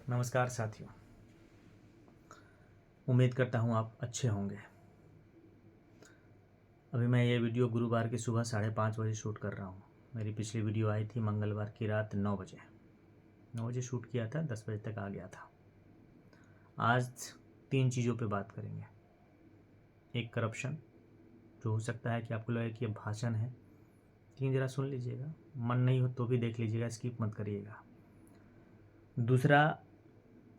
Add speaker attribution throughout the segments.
Speaker 1: नमस्कार साथियों, उम्मीद करता हूँ आप अच्छे होंगे। अभी मैं ये वीडियो गुरुवार की सुबह 5:30 बजे शूट कर रहा हूँ। मेरी पिछली वीडियो आई थी मंगलवार की रात 9 बजे शूट किया था, 10 बजे तक आ गया था। आज 3 चीज़ों पे बात करेंगे। एक, करप्शन, जो हो सकता है कि आपको लगे कि ये भाषण है, लेकिन ज़रा सुन लीजिएगा, मन नहीं हो तो भी देख लीजिएगा, स्किप मत करिएगा। दूसरा,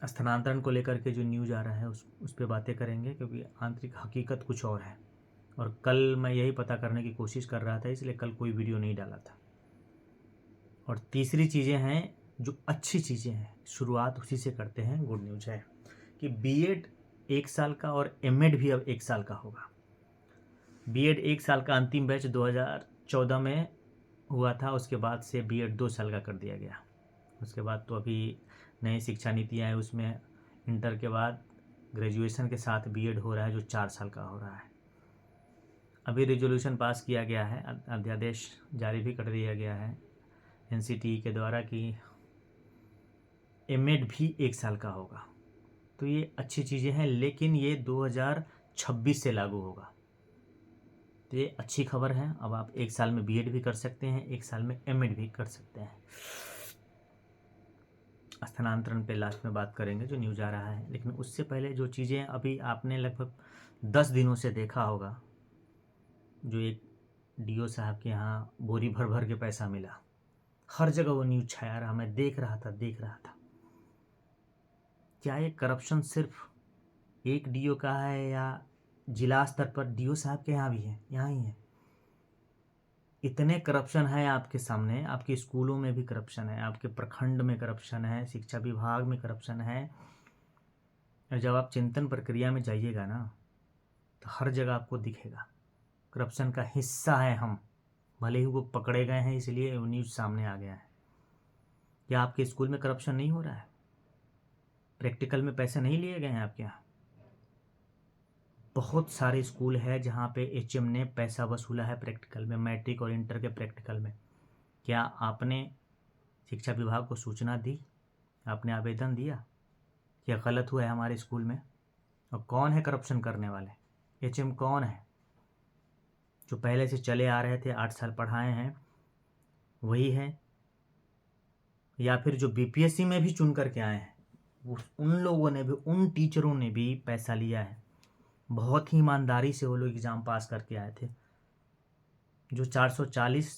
Speaker 1: स्थानांतरण को लेकर के जो न्यूज़ आ रहा है उस पर बातें करेंगे, क्योंकि आंतरिक हकीकत कुछ और है। और कल मैं यही पता करने की कोशिश कर रहा था, इसलिए कल कोई वीडियो नहीं डाला था। और तीसरी चीज़ें हैं जो अच्छी चीज़ें हैं, शुरुआत उसी से करते हैं। गुड न्यूज़ है कि बीएड 1 साल का और एमएड भी अब 1 साल का होगा। बीएड 1 साल का अंतिम बैच 2014 में हुआ था, उसके बाद से बीएड 2 साल का कर दिया गया। उसके बाद तो अभी नई शिक्षा नीति आई, उसमें इंटर के बाद ग्रेजुएशन के साथ बीएड हो रहा है, जो 4 साल का हो रहा है। अभी रिजोल्यूशन पास किया गया है, अध्यादेश जारी भी कर दिया गया है एनसीटीई के द्वारा कि एमएड भी 1 साल का होगा। तो ये अच्छी चीज़ें हैं, लेकिन ये 2026 से लागू होगा। तो ये अच्छी खबर है। अब आप 1 साल में बीएड भी कर सकते हैं, 1 साल में एमएड भी कर सकते हैं। स्थानांतरण पे लास्ट में बात करेंगे जो न्यूज़ आ रहा है, लेकिन उससे पहले जो चीज़ें अभी आपने लगभग 10 दिनों से देखा होगा, जो एक डीओ साहब के यहाँ बोरी भर भर के पैसा मिला, हर जगह वो न्यूज़ छाया रहा। मैं देख रहा था। क्या ये करप्शन सिर्फ एक डीओ का है या जिला स्तर पर डीओ साहब के यहाँ भी है? यहाँ ही है। इतने करप्शन है आपके सामने, आपके स्कूलों में भी करप्शन है, आपके प्रखंड में करप्शन है, शिक्षा विभाग में करप्शन है। और जब आप चिंतन प्रक्रिया में जाइएगा ना, तो हर जगह आपको दिखेगा करप्शन का हिस्सा है हम। भले ही वो पकड़े गए हैं, इसलिए वो न्यूज़ सामने आ गया है। या आपके स्कूल में करप्शन नहीं हो रहा है? प्रैक्टिकल में पैसे नहीं लिए गए हैं आपके यहाँ? बहुत सारे स्कूल है जहाँ पे एचएम ने पैसा वसूला है प्रैक्टिकल में, मैट्रिक और इंटर के प्रैक्टिकल में। क्या आपने शिक्षा विभाग को सूचना दी? आपने आवेदन दिया? क्या गलत हुआ है हमारे स्कूल में? और कौन है करप्शन करने वाले? एचएम कौन है? जो पहले से चले आ रहे थे, 8 साल पढ़ाए हैं, वही है? या फिर जो बीपीएससी में भी चुन करके आए हैं, उन लोगों ने भी, उन टीचरों ने भी पैसा लिया है? बहुत ही ईमानदारी से वो लोग एग्ज़ाम पास करके आए थे। जो 440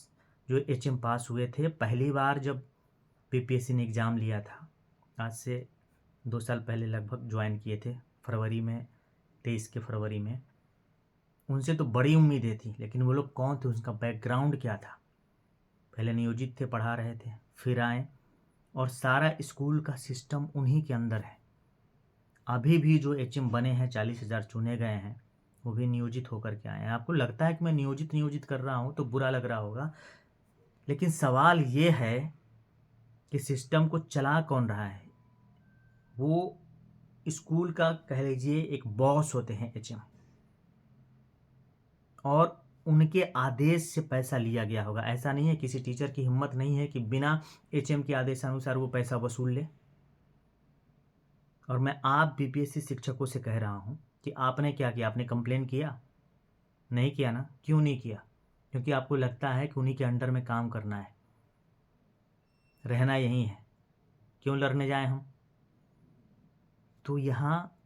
Speaker 1: जो एचएम पास हुए थे, पहली बार जब बीपीएससी ने एग्ज़ाम लिया था, आज से 2 साल पहले लगभग ज्वाइन किए थे, फरवरी में, 23 के फरवरी में। उनसे तो बड़ी उम्मीदें थी, लेकिन वो लोग कौन थे, उसका बैकग्राउंड क्या था? पहले नियोजित थे, पढ़ा रहे थे, फिर आए, और सारा स्कूल का सिस्टम उन्हीं के अंदर है। अभी भी जो एचएम बने हैं, 40,000 चुने गए हैं, वो भी नियोजित होकर के आए हैं। आपको लगता है कि मैं नियोजित कर रहा हूँ तो बुरा लग रहा होगा, लेकिन सवाल ये है कि सिस्टम को चला कौन रहा है? वो स्कूल का कह लीजिए एक बॉस होते हैं एचएम, और उनके आदेश से पैसा लिया गया होगा। ऐसा नहीं है, किसी टीचर की हिम्मत नहीं है कि बिना एचएम के आदेशानुसार वो पैसा वसूल ले। और मैं आप बीपीएससी शिक्षकों से कह रहा हूँ कि आपने क्या किया? आपने कंप्लेन किया? नहीं किया ना? क्यों नहीं किया? क्योंकि आपको लगता है कि उन्हीं के अंडर में काम करना है, रहना यही है। क्यों लड़ने जाए हम? तो यहाँ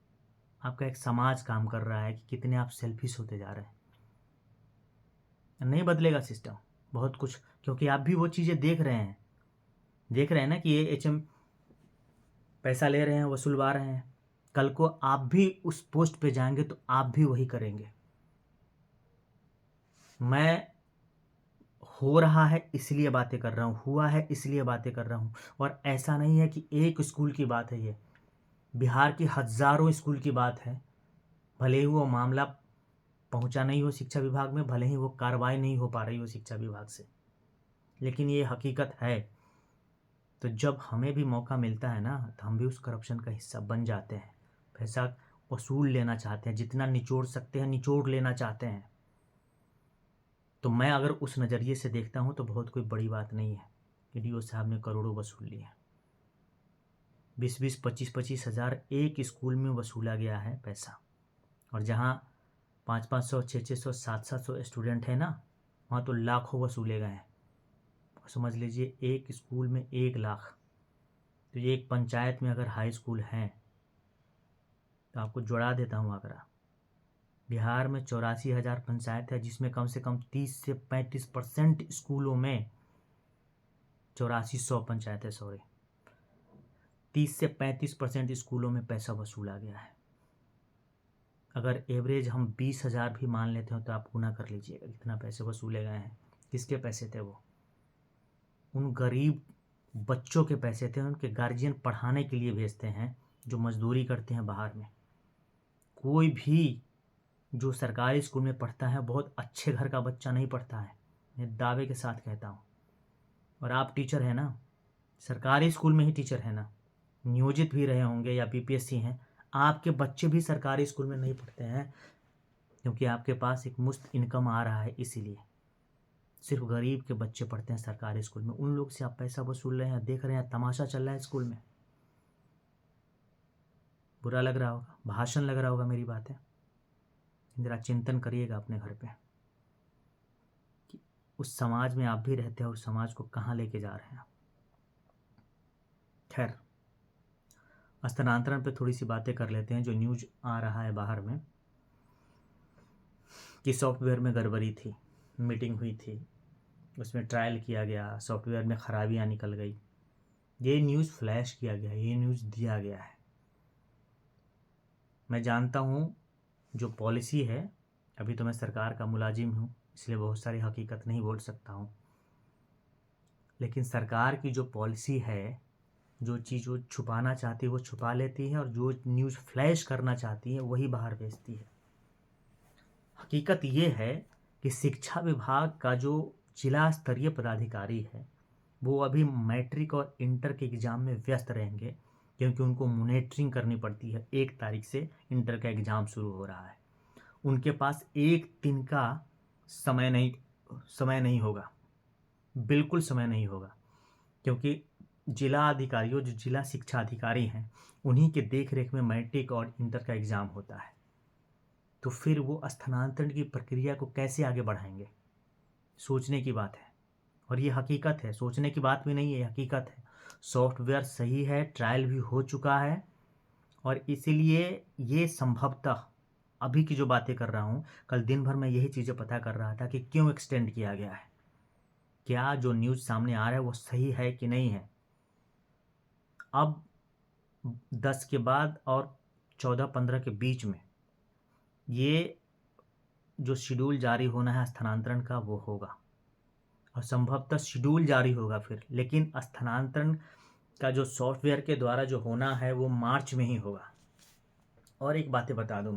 Speaker 1: आपका एक समाज काम कर रहा है कि कितने आप सेल्फिश होते जा रहे हैं। नहीं बदलेगा सिस्टम बहुत कुछ, क्योंकि आप भी वो चीज़ें देख रहे हैं ना कि ये एचएम पैसा ले रहे हैं, वसूलवा रहे हैं। कल को आप भी उस पोस्ट पे जाएंगे तो आप भी वही करेंगे। मैं हो रहा है इसलिए बातें कर रहा हूँ, हुआ है इसलिए बातें कर रहा हूँ। और ऐसा नहीं है कि एक स्कूल की बात है, ये बिहार की हज़ारों स्कूल की बात है। भले ही वो मामला पहुंचा नहीं हो शिक्षा विभाग में, भले ही वो कार्रवाई नहीं हो पा रही हो शिक्षा विभाग से, लेकिन ये हकीकत है। तो जब हमें भी मौका मिलता है ना, तो हम भी उस करप्शन का हिस्सा बन जाते हैं। पैसा वसूल लेना चाहते हैं, जितना निचोड़ सकते हैं निचोड़ लेना चाहते हैं। तो मैं अगर उस नज़रिए से देखता हूँ तो बहुत कोई बड़ी बात नहीं है कि डीओ साहब ने करोड़ों वसूल लिए। 20-20, 25-25 हज़ार एक स्कूल में वसूला गया है पैसा। और जहाँ 500-500, 600-600, 700-700 स्टूडेंट है ना, वहाँ तो लाखों वसूले गए हैं। समझ लीजिए एक स्कूल में 1 लाख। तो ये एक पंचायत में अगर हाई स्कूल हैं तो आपको जुड़ा देता हूँ आंकड़ा। बिहार में 84,000 पंचायत है, जिसमें कम से कम 30 से 35% स्कूलों में 8400 पंचायत है, सॉरी, 30 से 35% स्कूलों में पैसा वसूला गया है। अगर एवरेज हम 20,000 भी मान लेते हो तो आप गुना कर लीजिएगा कितना पैसे वसूले गए हैं। किसके पैसे थे वो? उन गरीब बच्चों के पैसे थे, उनके गार्जियन पढ़ाने के लिए भेजते हैं जो मजदूरी करते हैं बाहर में। कोई भी जो सरकारी स्कूल में पढ़ता है बहुत अच्छे घर का बच्चा नहीं पढ़ता है, मैं दावे के साथ कहता हूँ। और आप टीचर हैं ना, सरकारी स्कूल में ही टीचर है ना, नियोजित भी रहे होंगे या बीपीएससी हैं, आपके बच्चे भी सरकारी स्कूल में नहीं पढ़ते हैं क्योंकि आपके पास एक मुफ्त इनकम आ रहा है। इसीलिए सिर्फ गरीब के बच्चे पढ़ते हैं सरकारी स्कूल में। उन लोग से आप पैसा वसूल रहे हैं, देख रहे हैं तमाशा चल रहा है स्कूल में। बुरा लग रहा होगा, भाषण लग रहा होगा मेरी बातें। जरा चिंतन करिएगा अपने घर पे कि उस समाज में आप भी रहते हैं और समाज को कहाँ लेके जा रहे हैं। खैर, स्थानांतरण पे थोड़ी सी बातें कर लेते हैं। जो न्यूज आ रहा है बाहर में कि सॉफ्टवेयर में गड़बड़ी थी, मीटिंग हुई थी, उसमें ट्रायल किया गया, सॉफ्टवेयर में खराबियां निकल गई, ये न्यूज़ फ्लैश किया गया, ये न्यूज़ दिया गया है। मैं जानता हूँ जो पॉलिसी है, अभी तो मैं सरकार का मुलाजिम हूँ इसलिए बहुत सारी हकीकत नहीं बोल सकता हूँ, लेकिन सरकार की जो पॉलिसी है, जो चीज़ वो छुपाना चाहती है वो छुपा लेती है और जो न्यूज़ फ्लैश करना चाहती है वही बाहर भेजती है। हकीकत ये है कि शिक्षा विभाग का जो जिला स्तरीय पदाधिकारी है वो अभी मैट्रिक और इंटर के एग्ज़ाम में व्यस्त रहेंगे, क्योंकि उनको मॉनिटरिंग करनी पड़ती है। 1 तारीख से इंटर का एग्ज़ाम शुरू हो रहा है। उनके पास एक दिन का समय नहीं होगा, बिल्कुल समय नहीं होगा, क्योंकि जिला अधिकारियों, जो जिला शिक्षा अधिकारी हैं, उन्हीं के देख रेख में मैट्रिक और इंटर का एग्ज़ाम होता है। तो फिर वो स्थानांतरण की प्रक्रिया को कैसे आगे बढ़ाएंगे? सोचने की बात है। और ये हकीकत है, सोचने की बात भी नहीं है, हकीकत है। सॉफ्टवेयर सही है, ट्रायल भी हो चुका है, और इसीलिए ये संभवतः अभी की जो बातें कर रहा हूँ, कल दिन भर मैं यही चीज़ें पता कर रहा था कि क्यों एक्सटेंड किया गया है, क्या जो न्यूज़ सामने आ रहा है वो सही है कि नहीं है। अब 10 के बाद और 14-15 के बीच में ये जो शेड्यूल जारी होना है स्थानांतरण का वो होगा, और संभवतः शेड्यूल जारी होगा फिर, लेकिन स्थानांतरण का जो सॉफ्टवेयर के द्वारा जो होना है वो मार्च में ही होगा। और एक बातें बता दूं,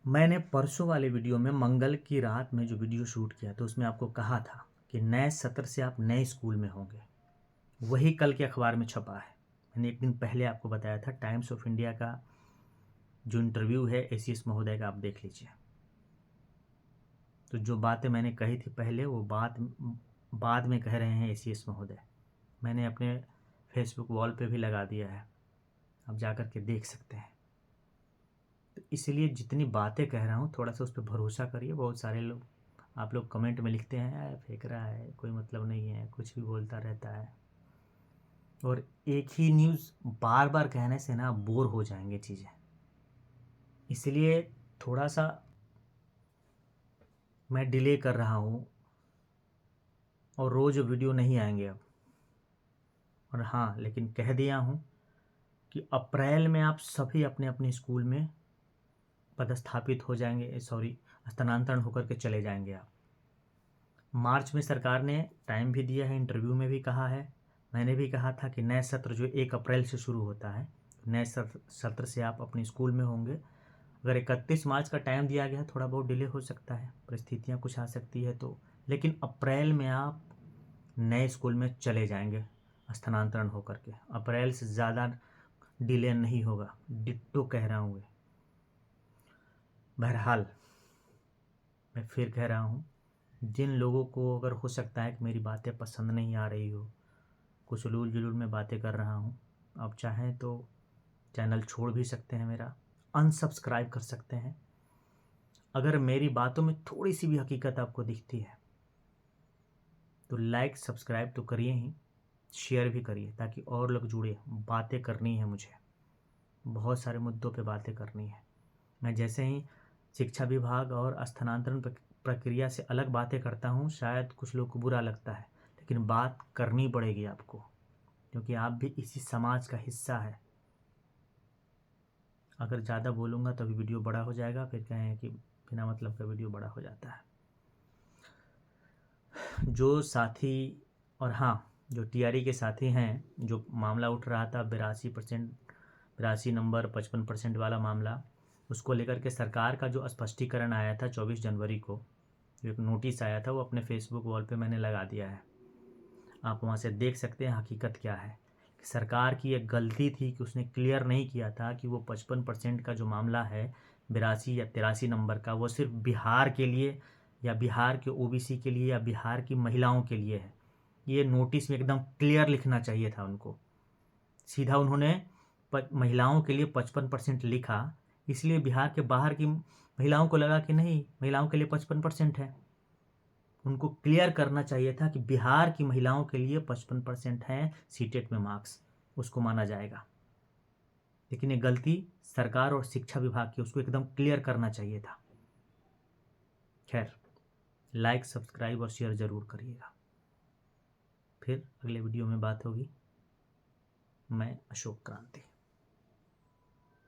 Speaker 1: मैंने परसों वाले वीडियो में मंगल की रात में जो वीडियो शूट किया तो उसमें आपको कहा था कि नए सत्र से आप नए स्कूल में होंगे। वही कल के अखबार में छपा है। मैंने एक दिन पहले आपको बताया था, टाइम्स ऑफ इंडिया का जो इंटरव्यू है एसीएस महोदय का, आप देख लीजिए। तो जो बातें मैंने कही थी पहले वो बात बाद में कह रहे हैं एसीएस महोदय। मैंने अपने फेसबुक वॉल पे भी लगा दिया है, आप जाकर के देख सकते हैं। तो इसलिए जितनी बातें कह रहा हूँ थोड़ा सा उस पर भरोसा करिए। बहुत सारे लोग, आप लोग कमेंट में लिखते हैं फेंक रहा है, कोई मतलब नहीं है, कुछ भी बोलता रहता है, और एक ही न्यूज़ बार बार कहने से ना बोर हो जाएंगे चीज़ें। इसलिए थोड़ा सा मैं डिले कर रहा हूँ और रोज़ वीडियो नहीं आएंगे अब। और हाँ, लेकिन कह दिया हूँ कि अप्रैल में आप सभी अपने अपने स्कूल में पदस्थापित हो जाएंगे, सॉरी, स्थानांतरण होकर के चले जाएंगे आप। मार्च में सरकार ने टाइम भी दिया है, इंटरव्यू में भी कहा है, मैंने भी कहा था कि नए सत्र जो 1 अप्रैल से शुरू होता है, नए सत्र से आप अपने स्कूल में होंगे। अगर 31 मार्च का टाइम दिया गया, थोड़ा बहुत डिले हो सकता है, परिस्थितियाँ कुछ आ सकती है तो, लेकिन अप्रैल में आप नए स्कूल में चले जाएंगे स्थानांतरण होकर के। अप्रैल से ज़्यादा डिले नहीं होगा, डिट्टो कह रहा हूँ। बहरहाल मैं फिर कह रहा हूँ, जिन लोगों को अगर हो सकता है कि मेरी बातें पसंद नहीं आ रही हो, कुछ उलूल जुलूल में बातें कर रहा हूँ। आप चाहें तो चैनल छोड़ भी सकते हैं, मेरा अनसब्सक्राइब कर सकते हैं। अगर मेरी बातों में थोड़ी सी भी हकीकत आपको दिखती है तो लाइक सब्सक्राइब तो करिए ही, शेयर भी करिए ताकि और लोग जुड़े। बातें करनी है मुझे, बहुत सारे मुद्दों पे बातें करनी है। मैं जैसे ही शिक्षा विभाग और स्थानांतरण प्रक्रिया से अलग बातें करता हूँ, शायद कुछ लोग को बुरा लगता है, लेकिन बात करनी पड़ेगी आपको, क्योंकि आप भी इसी समाज का हिस्सा है। अगर ज़्यादा बोलूँगा तो वीडियो बड़ा हो जाएगा, फिर कहें कि बिना मतलब का वीडियो बड़ा हो जाता है। जो साथी और हाँ, जो टीआरई के साथी हैं, जो मामला उठ रहा था 82 नंबर 55% वाला मामला, उसको लेकर के सरकार का जो स्पष्टीकरण आया था 24 जनवरी को, जो एक नोटिस आया था, वो अपने फेसबुक वॉल पे मैंने लगा दिया है। आप वहाँ से देख सकते हैं हकीकत क्या है। कि सरकार की एक गलती थी कि उसने क्लियर नहीं किया था कि वो 55% का जो मामला है 82 या 83 नंबर का, वो सिर्फ बिहार के लिए या बिहार के ओबीसी के लिए या बिहार की महिलाओं के लिए है। ये नोटिस में एकदम क्लियर लिखना चाहिए था उनको। सीधा उन्होंने महिलाओं के लिए 55% लिखा, इसलिए बिहार के बाहर की महिलाओं को लगा कि नहीं, महिलाओं के लिए 55% है। उनको क्लियर करना चाहिए था कि बिहार की महिलाओं के लिए 55% है सीटेट में मार्क्स, उसको माना जाएगा। लेकिन ये गलती सरकार और शिक्षा विभाग की, उसको एकदम क्लियर करना चाहिए था। खैर, लाइक सब्सक्राइब और शेयर ज़रूर करिएगा। फिर अगले वीडियो में बात होगी। मैं अशोक क्रांति।